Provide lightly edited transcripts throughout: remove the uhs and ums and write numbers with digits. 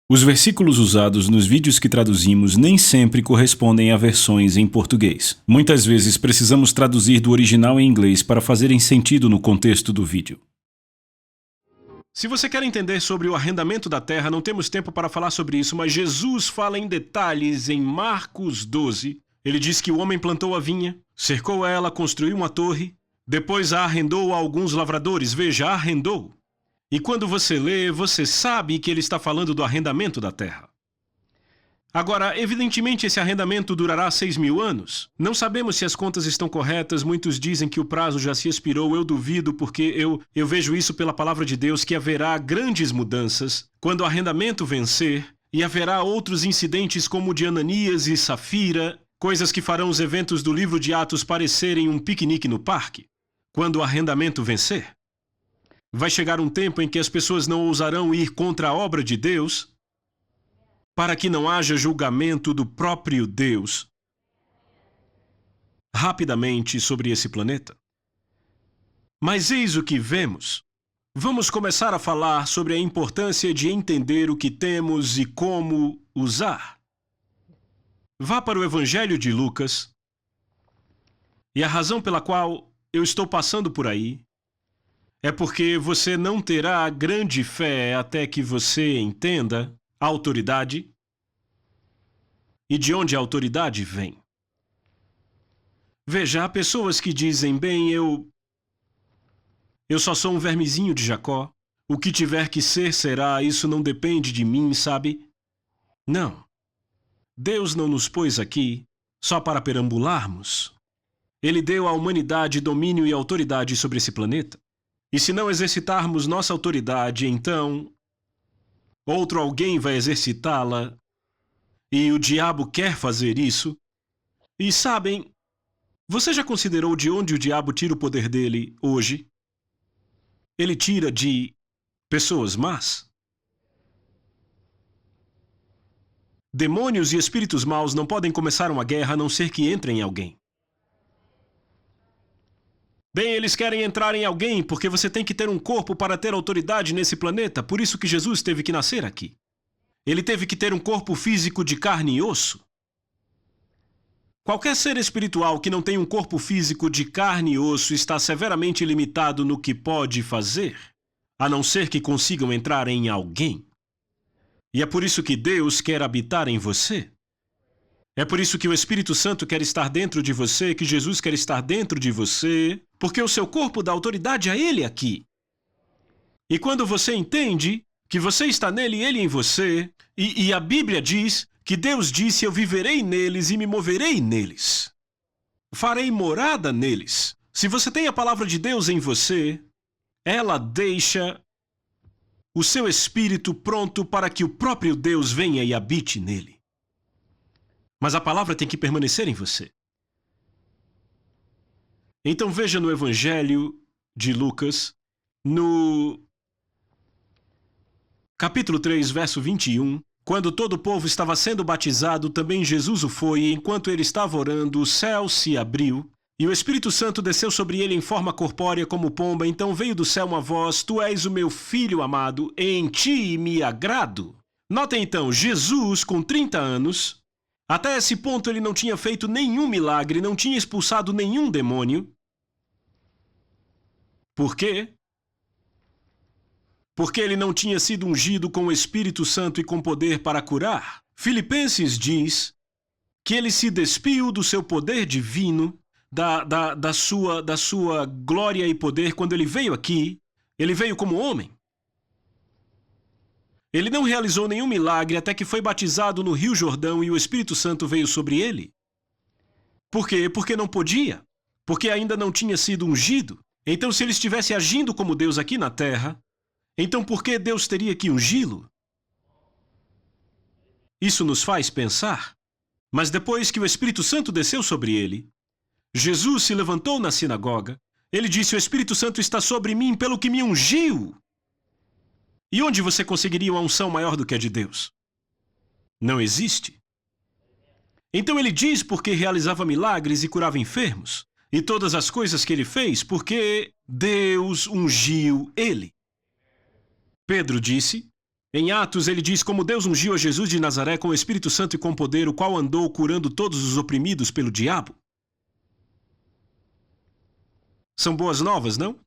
Os versículos usados nos vídeos que traduzimos nem sempre correspondem a versões em português. Muitas vezes precisamos traduzir do original em inglês para fazerem sentido no contexto do vídeo. Se você quer entender sobre o arrendamento da terra, não temos tempo para falar sobre isso, mas Jesus fala em detalhes em Marcos 12. Ele diz que o homem plantou a vinha, cercou ela, construiu uma torre, depois a arrendou a alguns lavradores. Veja, arrendou. E quando você lê, você sabe que ele está falando do arrendamento da terra. Agora, evidentemente esse arrendamento durará 6.000 anos. Não sabemos se as contas estão corretas, muitos dizem que o prazo já se expirou, eu duvido porque eu vejo isso pela palavra de Deus que haverá grandes mudanças quando o arrendamento vencer e haverá outros incidentes como o de Ananias e Safira, coisas que farão os eventos do livro de Atos parecerem um piquenique no parque. Quando o arrendamento vencer, vai chegar um tempo em que as pessoas não ousarão ir contra a obra de Deus para que não haja julgamento do próprio Deus rapidamente sobre esse planeta. Mas eis o que vemos. Vamos começar a falar sobre a importância de entender o que temos e como usar. Vá para o Evangelho de Lucas. E a razão pela qual eu estou passando por aí é porque você não terá grande fé até que você entenda a autoridade e de onde a autoridade vem. Veja, há pessoas que dizem, bem, eu só sou um vermezinho de Jacó, o que tiver que ser será, isso não depende de mim, sabe? Não. Deus não nos pôs aqui só para perambularmos. Ele deu à humanidade domínio e autoridade sobre esse planeta. E se não exercitarmos nossa autoridade, então outro alguém vai exercitá-la, e o diabo quer fazer isso. E sabem, você já considerou de onde o diabo tira o poder dele hoje? Ele tira de pessoas más. Demônios e espíritos maus não podem começar uma guerra a não ser que entrem em alguém. Bem, eles querem entrar em alguém porque você tem que ter um corpo para ter autoridade nesse planeta, por isso que Jesus teve que nascer aqui. Ele teve que ter um corpo físico de carne e osso. Qualquer ser espiritual que não tem um corpo físico de carne e osso está severamente limitado no que pode fazer, a não ser que consigam entrar em alguém. E é por isso que Deus quer habitar em você. É por isso que o Espírito Santo quer estar dentro de você, que Jesus quer estar dentro de você, porque o seu corpo dá autoridade a Ele aqui. E quando você entende que você está nele e Ele em você, e a Bíblia diz que Deus disse, eu viverei neles e me moverei neles. Farei morada neles. Se você tem a palavra de Deus em você, ela deixa o seu espírito pronto para que o próprio Deus venha e habite nele. Mas a palavra tem que permanecer em você. Então veja no Evangelho de Lucas, no capítulo 3, verso 21, quando todo o povo estava sendo batizado, também Jesus o foi, e enquanto ele estava orando, o céu se abriu, e o Espírito Santo desceu sobre ele em forma corpórea como pomba. Então veio do céu uma voz, tu és o meu filho amado, em ti me agrado. Notem então, Jesus com 30 anos, até esse ponto ele não tinha feito nenhum milagre, não tinha expulsado nenhum demônio. Por quê? Porque ele não tinha sido ungido com o Espírito Santo e com poder para curar. Filipenses diz que ele se despiu do seu poder divino, da sua glória e poder quando ele veio aqui. Ele veio como homem. Ele não realizou nenhum milagre até que foi batizado no Rio Jordão e o Espírito Santo veio sobre ele. Por quê? Porque não podia. Porque ainda não tinha sido ungido. Então, se ele estivesse agindo como Deus aqui na terra, então por que Deus teria que ungí-lo? Isso nos faz pensar. Mas depois que o Espírito Santo desceu sobre ele, Jesus se levantou na sinagoga. Ele disse, o Espírito Santo está sobre mim pelo que me ungiu. E onde você conseguiria uma unção maior do que a de Deus? Não existe. Então ele diz porque realizava milagres e curava enfermos. E todas as coisas que ele fez porque Deus ungiu ele. Pedro disse, Em Atos, ele diz como Deus ungiu a Jesus de Nazaré com o Espírito Santo e com poder, o qual andou curando todos os oprimidos pelo diabo. São boas novas, não?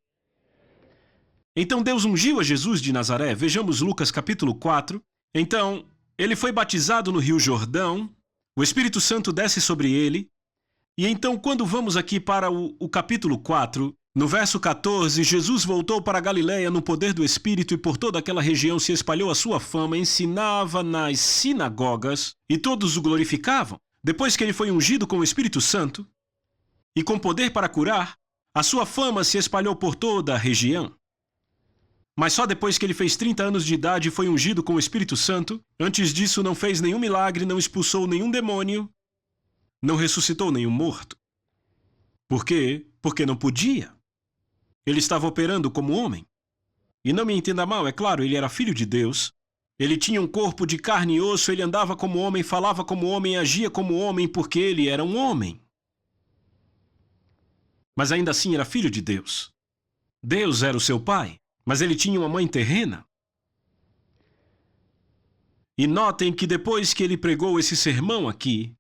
Então Deus ungiu a Jesus de Nazaré. Vejamos Lucas capítulo 4. Então, ele foi batizado no Rio Jordão, o Espírito Santo desce sobre ele, e então quando vamos aqui para o capítulo 4, no verso 14, Jesus voltou para a Galiléia no poder do Espírito e por toda aquela região se espalhou a sua fama, ensinava nas sinagogas e todos o glorificavam. Depois que ele foi ungido com o Espírito Santo e com poder para curar, a sua fama se espalhou por toda a região. Mas só depois que ele fez 30 anos de idade e foi ungido com o Espírito Santo, antes disso não fez nenhum milagre, não expulsou nenhum demônio, não ressuscitou nenhum morto. Por quê? Porque não podia. Ele estava operando como homem. E não me entenda mal, é claro, ele era filho de Deus. Ele tinha um corpo de carne e osso, ele andava como homem, falava como homem, agia como homem, porque ele era um homem. Mas ainda assim era filho de Deus. Deus era o seu pai, mas ele tinha uma mãe terrena. E notem que depois que ele pregou esse sermão aqui,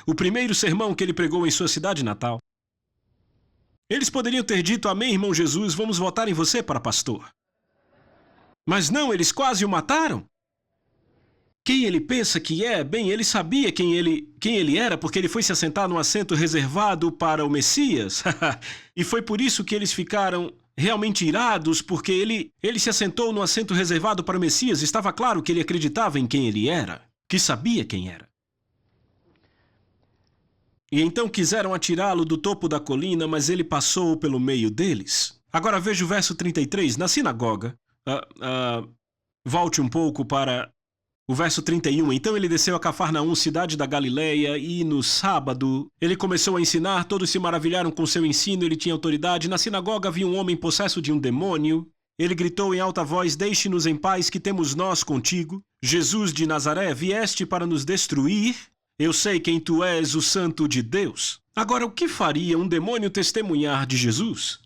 o primeiro sermão que ele pregou em sua cidade natal, eles poderiam ter dito, amém, irmão Jesus, vamos votar em você para pastor. Mas não, eles quase o mataram. Quem ele pensa que é? Bem, ele sabia quem ele era, porque ele foi se assentar num assento reservado para o Messias. E foi por isso que eles ficaram realmente irados, porque ele se assentou no assento reservado para o Messias. Estava claro que ele acreditava em quem ele era, que sabia quem era. E então quiseram atirá-lo do topo da colina, mas ele passou pelo meio deles. Agora veja o verso 33, na sinagoga. Volte um pouco para o verso 31. Então ele desceu a Cafarnaum, cidade da Galileia, e no sábado ele começou a ensinar. Todos se maravilharam com seu ensino, ele tinha autoridade. Na sinagoga havia um homem possesso de um demônio. Ele gritou em alta voz, deixe-nos em paz, que temos nós contigo. Jesus de Nazaré, vieste para nos destruir? Eu sei quem tu és, o Santo de Deus. Agora, o que faria um demônio testemunhar de Jesus?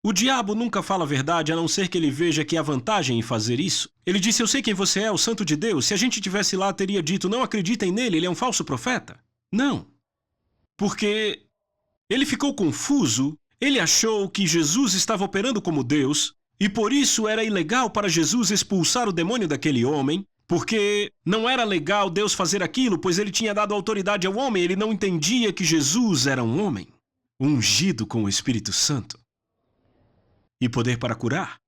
O diabo nunca fala a verdade, a não ser que ele veja que há vantagem em fazer isso. Ele disse, eu sei quem você é, o Santo de Deus. Se a gente tivesse lá, teria dito, não acreditem nele, ele é um falso profeta. Não. Porque ele ficou confuso, ele achou que Jesus estava operando como Deus, e por isso era ilegal para Jesus expulsar o demônio daquele homem, porque não era legal Deus fazer aquilo, pois ele tinha dado autoridade ao homem, ele não entendia que Jesus era um homem, ungido com o Espírito Santo e poder para curar.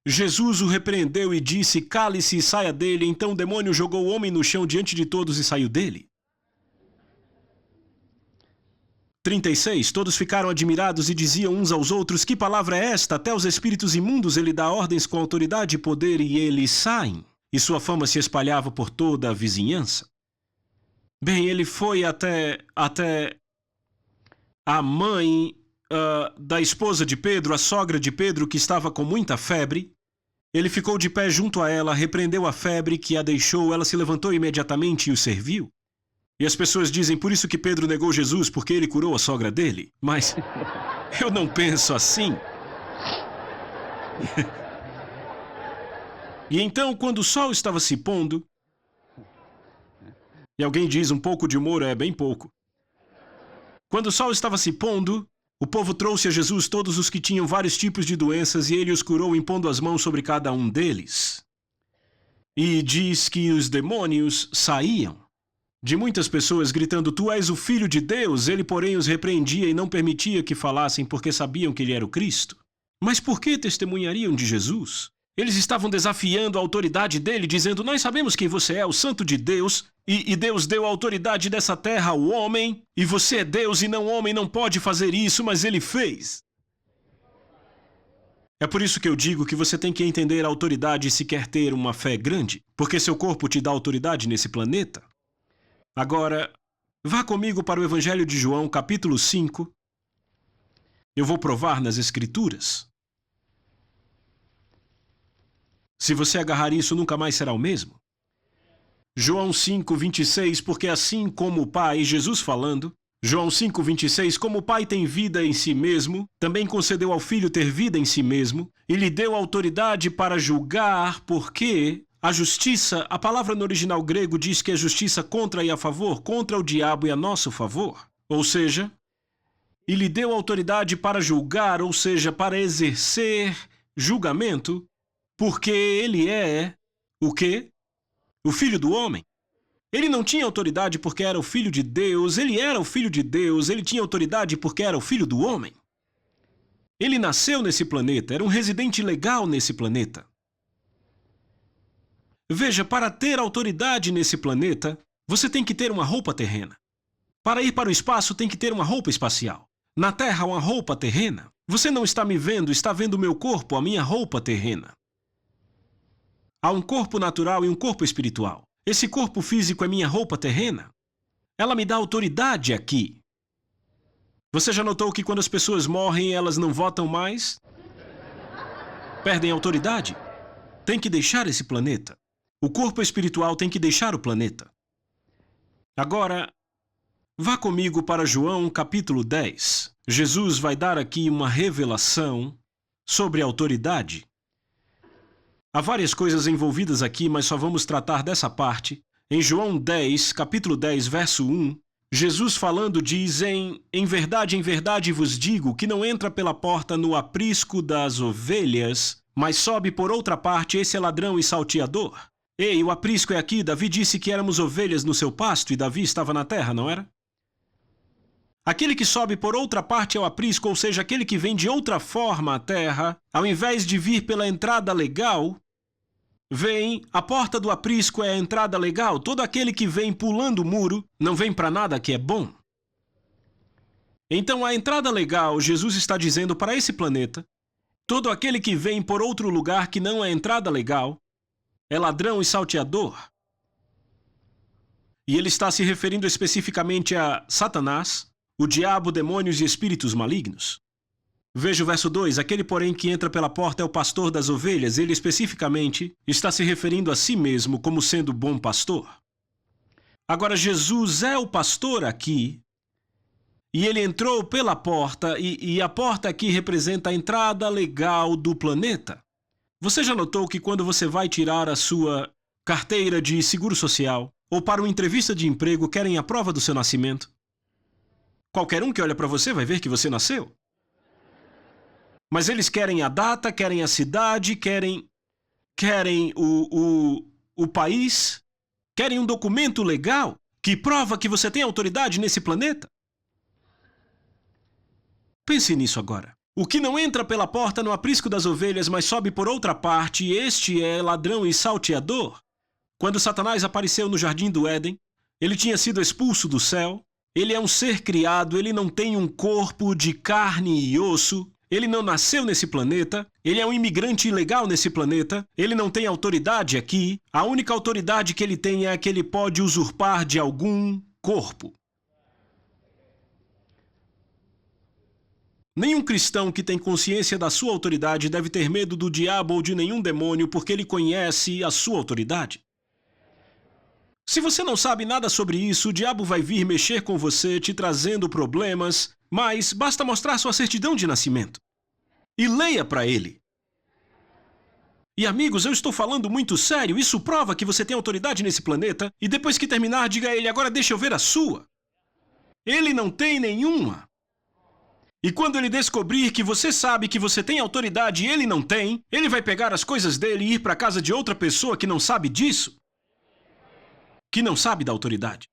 Jesus o repreendeu e disse, cale-se e saia dele. Então o demônio jogou o homem no chão diante de todos e saiu dele. 36. Todos ficaram admirados e diziam uns aos outros, que palavra é esta? Até os espíritos imundos ele dá ordens com autoridade e poder e eles saem. E sua fama se espalhava por toda a vizinhança. Bem, ele foi até a mãe da esposa de Pedro, a sogra de Pedro, que estava com muita febre. Ele ficou de pé junto a ela, repreendeu a febre que a deixou, ela se levantou imediatamente e o serviu. E as pessoas dizem, por isso que Pedro negou Jesus, porque ele curou a sogra dele. Mas eu não penso assim. E então, quando o sol estava se pondo, e alguém diz, um pouco de humor é bem pouco. Quando o sol estava se pondo, o povo trouxe a Jesus todos os que tinham vários tipos de doenças, e ele os curou impondo as mãos sobre cada um deles. E diz que os demônios saíam de muitas pessoas gritando, tu és o Filho de Deus. Ele, porém, os repreendia e não permitia que falassem, porque sabiam que ele era o Cristo. Mas por que testemunhariam de Jesus? Eles estavam desafiando a autoridade dele, dizendo, nós sabemos quem você é, o Santo de Deus, e Deus deu a autoridade dessa terra ao homem, e você é Deus e não homem, não pode fazer isso, mas ele fez. É por isso que eu digo que você tem que entender a autoridade se quer ter uma fé grande, porque seu corpo te dá autoridade nesse planeta. Agora, vá comigo para o Evangelho de João, capítulo 5. Eu vou provar nas Escrituras. Se você agarrar isso, nunca mais será o mesmo. João 5, 26, porque assim como o Pai, Jesus falando, João 5,26, como o Pai tem vida em si mesmo, também concedeu ao Filho ter vida em si mesmo, e lhe deu autoridade para julgar, porque a justiça, a palavra no original grego diz que é justiça contra e a favor, contra o diabo e a nosso favor. Ou seja, e lhe deu autoridade para julgar, ou seja, para exercer julgamento, porque ele é o quê? O Filho do Homem. Ele não tinha autoridade porque era o Filho de Deus, ele era o Filho de Deus, ele tinha autoridade porque era o Filho do Homem. Ele nasceu nesse planeta, era um residente legal nesse planeta. Veja, para ter autoridade nesse planeta, você tem que ter uma roupa terrena. Para ir para o espaço, tem que ter uma roupa espacial. Na Terra, uma roupa terrena. Você não está me vendo, está vendo o meu corpo, a minha roupa terrena. Há um corpo natural e um corpo espiritual. Esse corpo físico é minha roupa terrena. Ela me dá autoridade aqui. Você já notou que quando as pessoas morrem, elas não votam mais? Perdem autoridade? Tem que deixar esse planeta. O corpo espiritual tem que deixar o planeta. Agora, vá comigo para João capítulo 10. Jesus vai dar aqui uma revelação sobre autoridade. Há várias coisas envolvidas aqui, mas só vamos tratar dessa parte. Em João 10, capítulo 10, verso 1, Jesus falando diz, em verdade vos digo, que não entra pela porta no aprisco das ovelhas, mas sobe por outra parte, esse é ladrão e salteador. Ei, o aprisco é aqui, Davi disse que éramos ovelhas no seu pasto e Davi estava na terra, não era? Aquele que sobe por outra parte é o aprisco, ou seja, aquele que vem de outra forma à terra, ao invés de vir pela entrada legal, vem, a porta do aprisco é a entrada legal. Todo aquele que vem pulando o muro não vem para nada que é bom. Então a entrada legal, Jesus está dizendo para esse planeta, todo aquele que vem por outro lugar que não é entrada legal, é ladrão e salteador. E ele está se referindo especificamente a Satanás, o diabo, demônios e espíritos malignos. Veja o verso 2, aquele porém que entra pela porta é o pastor das ovelhas, ele especificamente está se referindo a si mesmo como sendo bom pastor. Agora Jesus é o pastor aqui, e ele entrou pela porta, e a porta aqui representa a entrada legal do planeta. Você já notou que quando você vai tirar a sua carteira de seguro social, ou para uma entrevista de emprego, querem a prova do seu nascimento? Qualquer um que olha para você vai ver que você nasceu. Mas eles querem a data, querem a cidade, querem o país, querem um documento legal que prova que você tem autoridade nesse planeta. Pense nisso agora. O que não entra pela porta no aprisco das ovelhas, mas sobe por outra parte, este é ladrão e salteador. Quando Satanás apareceu no jardim do Éden, ele tinha sido expulso do céu. Ele é um ser criado, ele não tem um corpo de carne e osso. Ele não nasceu nesse planeta, ele é um imigrante ilegal nesse planeta, ele não tem autoridade aqui. A única autoridade que ele tem é a que ele pode usurpar de algum corpo. Nenhum cristão que tem consciência da sua autoridade deve ter medo do diabo ou de nenhum demônio porque ele conhece a sua autoridade. Se você não sabe nada sobre isso, o diabo vai vir mexer com você, te trazendo problemas, mas basta mostrar sua certidão de nascimento. E leia para ele. E amigos, eu estou falando muito sério, isso prova que você tem autoridade nesse planeta, e depois que terminar, diga a ele, agora deixa eu ver a sua. Ele não tem nenhuma. E quando ele descobrir que você sabe que você tem autoridade e ele não tem, ele vai pegar as coisas dele e ir para a casa de outra pessoa que não sabe disso. Que não sabe da autoridade.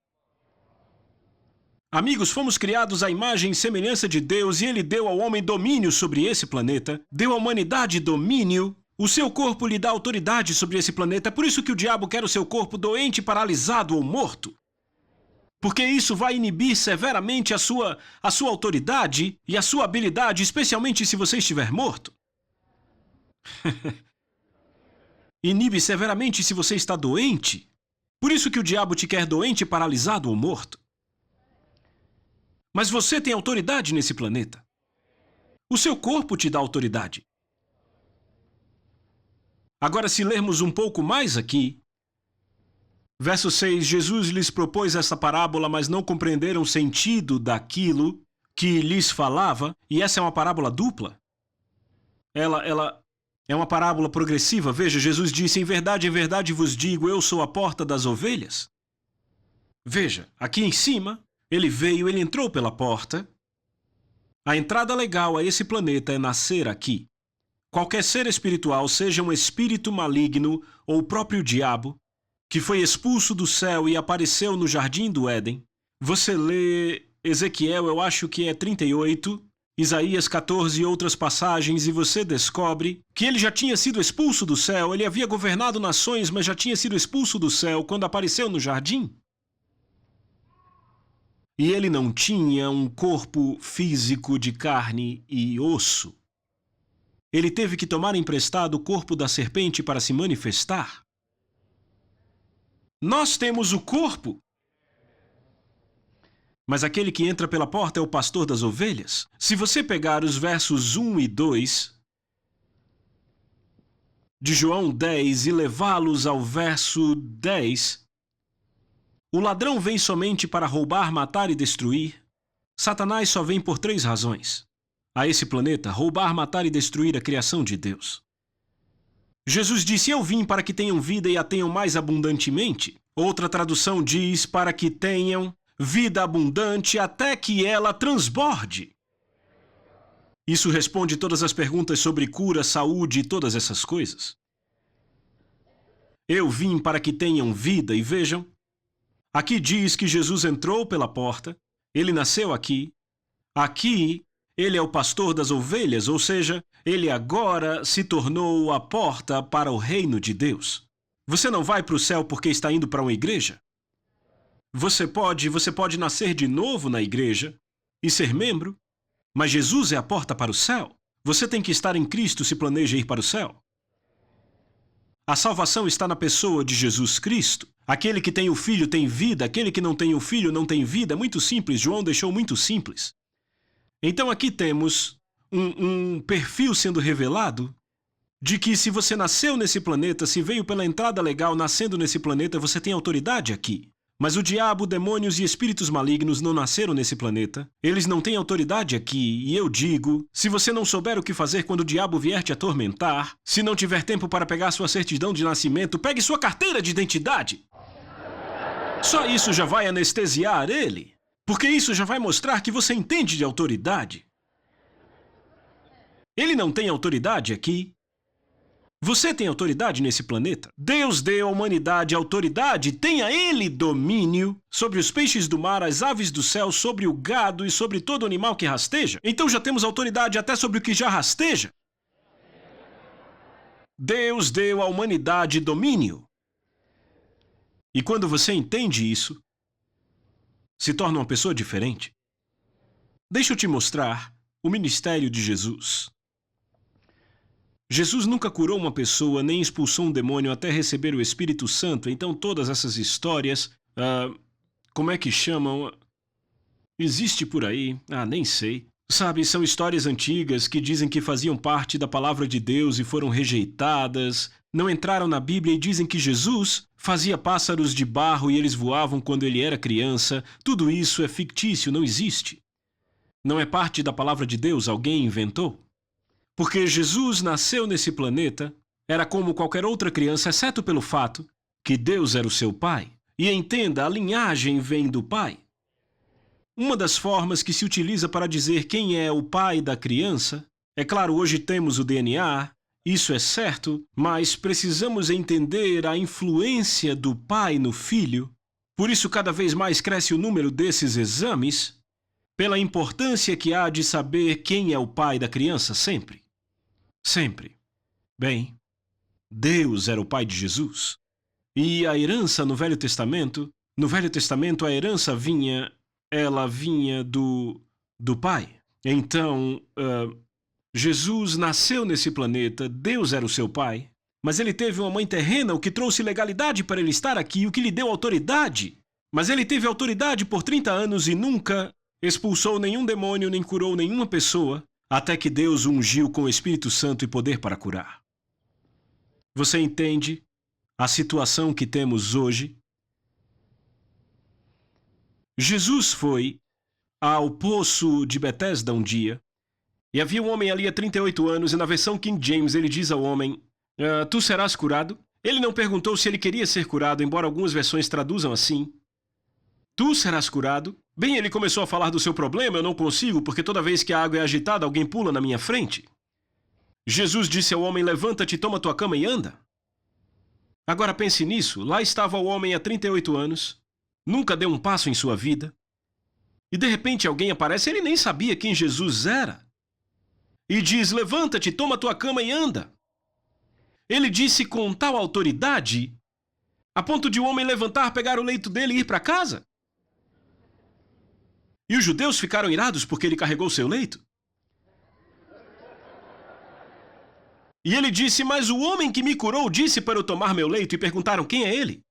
Amigos, fomos criados à imagem e semelhança de Deus e ele deu ao homem domínio sobre esse planeta, deu à humanidade domínio. O seu corpo lhe dá autoridade sobre esse planeta, é por isso que o diabo quer o seu corpo doente, paralisado ou morto. Porque isso vai inibir severamente a sua autoridade e a sua habilidade, especialmente se você estiver morto. Inibe severamente se você está doente. Por isso que o diabo te quer doente, paralisado ou morto. Mas você tem autoridade nesse planeta. O seu corpo te dá autoridade. Agora, se lermos um pouco mais aqui, Verso 6, Jesus lhes propôs essa parábola, mas não compreenderam o sentido daquilo que lhes falava, e essa é uma parábola dupla. Ela é uma parábola progressiva. Veja, Jesus disse, em verdade vos digo, eu sou a porta das ovelhas. Veja, aqui em cima, ele entrou pela porta. A entrada legal a esse planeta é nascer aqui. Qualquer ser espiritual, seja um espírito maligno ou o próprio diabo, que foi expulso do céu e apareceu no jardim do Éden, você lê Ezequiel, eu acho que é 38, Isaías 14 e outras passagens, e você descobre que ele já tinha sido expulso do céu, ele havia governado nações, mas já tinha sido expulso do céu quando apareceu no jardim. E ele não tinha um corpo físico de carne e osso. Ele teve que tomar emprestado o corpo da serpente para se manifestar. Nós temos o corpo. Mas aquele que entra pela porta é o pastor das ovelhas. Se você pegar os versos 1 e 2 de João 10 e levá-los ao verso 10, o ladrão vem somente para roubar, matar e destruir. Satanás só vem por 3 razões. A esse planeta, roubar, matar e destruir a criação de Deus. Jesus disse, eu vim para que tenham vida e a tenham mais abundantemente. Outra tradução diz, para que tenham vida abundante até que ela transborde. Isso responde todas as perguntas sobre cura, saúde e todas essas coisas. Eu vim para que tenham vida, e vejam, aqui diz que Jesus entrou pela porta, ele nasceu aqui. Aqui, ele é o pastor das ovelhas, ou seja, ele agora se tornou a porta para o reino de Deus. Você não vai para o céu porque está indo para uma igreja? Você pode nascer de novo na igreja e ser membro, mas Jesus é a porta para o céu. Você tem que estar em Cristo se planeja ir para o céu. A salvação está na pessoa de Jesus Cristo. Aquele que tem o Filho tem vida, aquele que não tem o Filho não tem vida. É muito simples, João deixou muito simples. Então aqui temos um perfil sendo revelado de que se você nasceu nesse planeta, se veio pela entrada legal nascendo nesse planeta, você tem autoridade aqui. Mas o diabo, demônios e espíritos malignos não nasceram nesse planeta. Eles não têm autoridade aqui. E eu digo, se você não souber o que fazer quando o diabo vier te atormentar, se não tiver tempo para pegar sua certidão de nascimento, pegue sua carteira de identidade. Só isso já vai anestesiar ele. Porque isso já vai mostrar que você entende de autoridade. Ele não tem autoridade aqui. Você tem autoridade nesse planeta? Deus deu à humanidade autoridade, tenha ele domínio sobre os peixes do mar, as aves do céu, sobre o gado e sobre todo animal que rasteja. Então já temos autoridade até sobre o que já rasteja. Deus deu à humanidade domínio. E quando você entende isso, se torna uma pessoa diferente. Deixa eu te mostrar o ministério de Jesus. Jesus nunca curou uma pessoa nem expulsou um demônio até receber o Espírito Santo. Então todas essas histórias, como é que chamam? Existe por aí? Nem sei. Sabe, são histórias antigas que dizem que faziam parte da palavra de Deus e foram rejeitadas, não entraram na Bíblia e dizem que Jesus fazia pássaros de barro e eles voavam quando ele era criança. Tudo isso é fictício, não existe. Não é parte da palavra de Deus, alguém inventou. Porque Jesus nasceu nesse planeta, era como qualquer outra criança, exceto pelo fato que Deus era o seu pai. E entenda, a linhagem vem do pai. Uma das formas que se utiliza para dizer quem é o pai da criança, é claro, hoje temos o DNA, isso é certo, mas precisamos entender a influência do pai no filho. Por isso, cada vez mais cresce o número desses exames, pela importância que há de saber quem é o pai da criança sempre. Sempre. Bem, Deus era o pai de Jesus. E a herança no Velho Testamento a herança vinha do pai. Então, Jesus nasceu nesse planeta, Deus era o seu pai, mas ele teve uma mãe terrena, o que trouxe legalidade para ele estar aqui, o que lhe deu autoridade. Mas ele teve autoridade por 30 anos e nunca expulsou nenhum demônio nem curou nenhuma pessoa, até que Deus o ungiu com o Espírito Santo e poder para curar. Você entende a situação que temos hoje? Jesus foi ao poço de Betesda um dia, e havia um homem ali há 38 anos, e na versão King James ele diz ao homem, tu serás curado? Ele não perguntou se ele queria ser curado, embora algumas versões traduzam assim. Tu serás curado? Bem, ele começou a falar do seu problema, eu não consigo, porque toda vez que a água é agitada, alguém pula na minha frente. Jesus disse ao homem, levanta-te, toma tua cama e anda. Agora pense nisso, lá estava o homem há 38 anos, nunca deu um passo em sua vida, e de repente alguém aparece, ele nem sabia quem Jesus era, e diz, levanta-te, toma tua cama e anda. Ele disse com tal autoridade, a ponto de o homem levantar, pegar o leito dele e ir para casa. E os judeus ficaram irados porque ele carregou seu leito. E ele disse, mas o homem que me curou disse para eu tomar meu leito, e perguntaram quem é ele.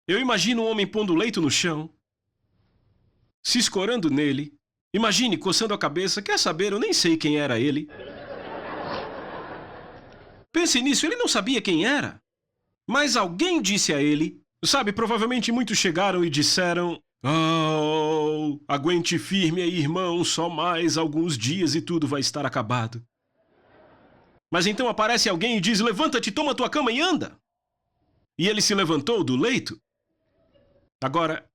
Eu imagino um homem pondo o leito no chão, se escorando nele. Imagine, coçando a cabeça, quer saber, eu nem sei quem era ele. Pense nisso, ele não sabia quem era. Mas alguém disse a ele, sabe, provavelmente muitos chegaram e disseram, oh, aguente firme aí, irmão, só mais alguns dias e tudo vai estar acabado. Mas então aparece alguém e diz, levanta-te, toma tua cama e anda. E ele se levantou do leito. Agora,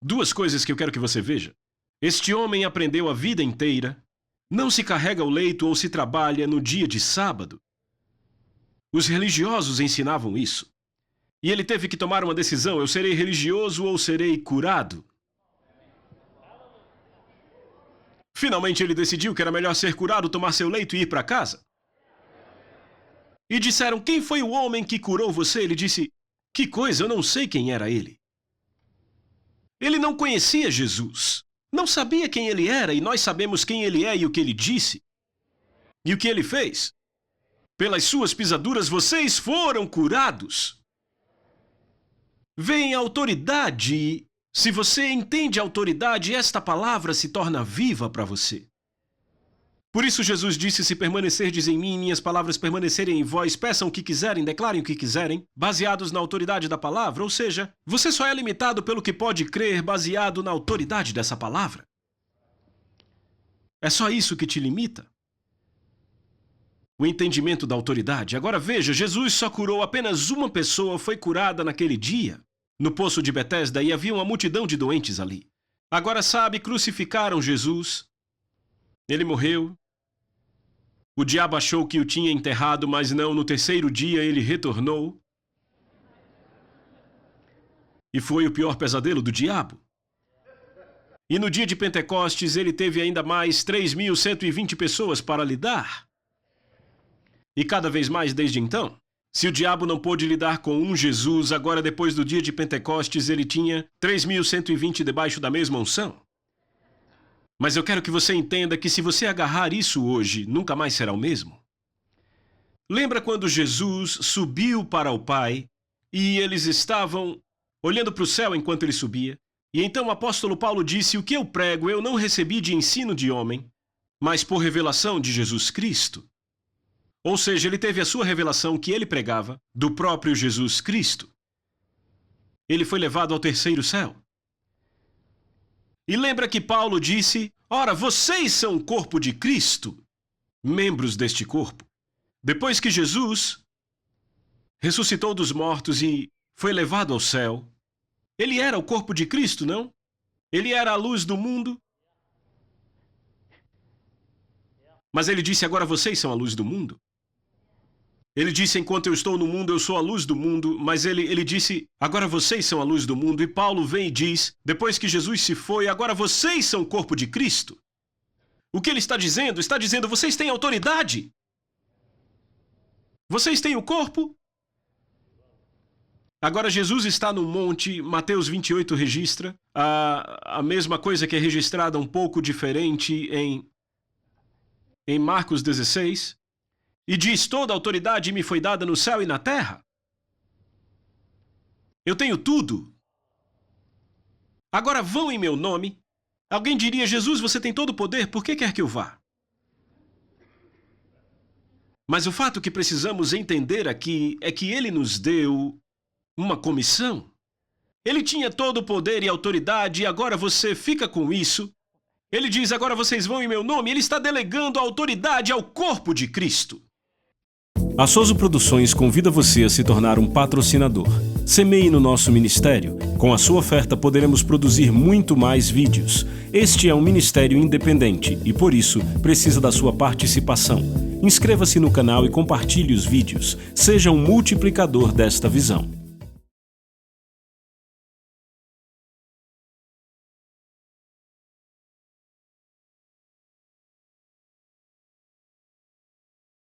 duas coisas que eu quero que você veja. Este homem aprendeu a vida inteira, não se carrega o leito ou se trabalha no dia de sábado. Os religiosos ensinavam isso. E ele teve que tomar uma decisão, eu serei religioso ou serei curado? Finalmente ele decidiu que era melhor ser curado, tomar seu leito e ir para casa. E disseram, quem foi o homem que curou você? Ele disse, que coisa, eu não sei quem era ele. Ele não conhecia Jesus, não sabia quem ele era, e nós sabemos quem ele é e o que ele disse. E o que ele fez? Pelas suas pisaduras vocês foram curados. Vem a autoridade. Se você entende a autoridade, esta palavra se torna viva para você. Por isso Jesus disse, se permanecerdes em mim, minhas palavras permanecerem em vós, peçam o que quiserem, declarem o que quiserem, baseados na autoridade da palavra, ou seja, você só é limitado pelo que pode crer baseado na autoridade dessa palavra. É só isso que te limita. O entendimento da autoridade. Agora veja, Jesus só curou apenas uma pessoa, foi curada naquele dia, no poço de Betesda, e havia uma multidão de doentes ali. Agora sabe, crucificaram Jesus. Ele morreu. O diabo achou que o tinha enterrado, mas não, no terceiro dia ele retornou. E foi o pior pesadelo do diabo. E no dia de Pentecostes ele teve ainda mais 3.120 pessoas para lidar. E cada vez mais desde então. Se o diabo não pôde lidar com um Jesus, agora depois do dia de Pentecostes ele tinha 3.120 debaixo da mesma unção. Mas eu quero que você entenda que se você agarrar isso hoje, nunca mais será o mesmo. Lembra quando Jesus subiu para o Pai e eles estavam olhando para o céu enquanto ele subia? E então o apóstolo Paulo disse, o que eu prego eu não recebi de ensino de homem, mas por revelação de Jesus Cristo. Ou seja, ele teve a sua revelação que ele pregava do próprio Jesus Cristo. Ele foi levado ao terceiro céu. E lembra que Paulo disse, ora, vocês são o corpo de Cristo, membros deste corpo. Depois que Jesus ressuscitou dos mortos e foi levado ao céu, ele era o corpo de Cristo, não? Ele era a luz do mundo. Mas ele disse, agora vocês são a luz do mundo. Ele disse, enquanto eu estou no mundo, eu sou a luz do mundo. Mas ele disse, agora vocês são a luz do mundo. E Paulo vem e diz, depois que Jesus se foi, agora vocês são o corpo de Cristo. O que ele está dizendo? Está dizendo, vocês têm autoridade. Vocês têm o corpo. Agora Jesus está no monte, Mateus 28 registra a mesma coisa que é registrada um pouco diferente em Marcos 16. E diz, toda a autoridade me foi dada no céu e na terra. Eu tenho tudo. Agora vão em meu nome. Alguém diria, Jesus, você tem todo o poder, por que quer que eu vá? Mas o fato que precisamos entender aqui é que ele nos deu uma comissão. Ele tinha todo o poder e autoridade e agora você fica com isso? Ele diz, agora vocês vão em meu nome. Ele está delegando a autoridade ao corpo de Cristo. A Soso Produções convida você a se tornar um patrocinador. Semeie no nosso ministério. Com a sua oferta poderemos produzir muito mais vídeos. Este é um ministério independente e, por isso, precisa da sua participação. Inscreva-se no canal e compartilhe os vídeos. Seja um multiplicador desta visão.